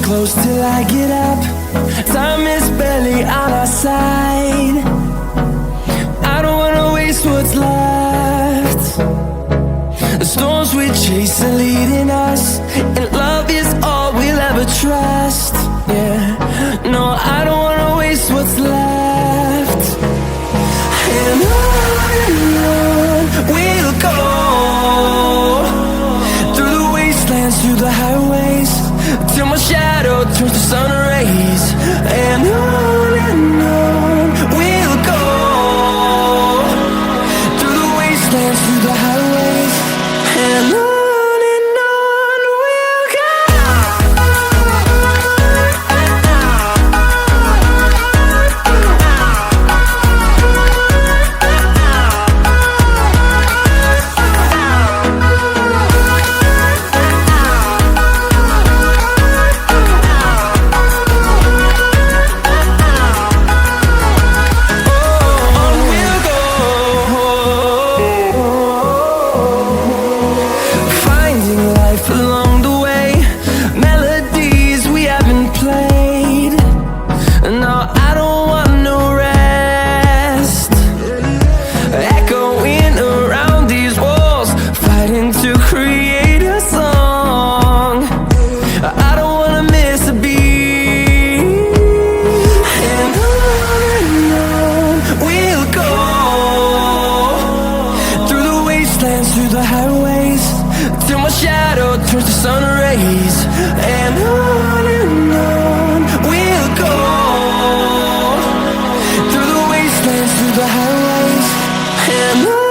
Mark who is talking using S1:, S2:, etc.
S1: close till I get up. Time is barely on our side. I don't wanna waste what's left. The storms we chase are leading us, and love is all we'll ever trust. Yeah, no, I don't wanna waste what's left. And on we'll go, through the wastelands, through the highways, till my shadow turns to sun rays. And on we'll go, through the wastelands, through the highways, and on we'll go. Along the way, melodies we haven't played. No, I don't want no rest. Echoing around these walls, fighting to create a song. I don't wanna miss a beat. And on we'll go, through the wastelands, through the highways, till my shadow turns to sun rays. And on we'll go, through the wastelands, through the highways, and on.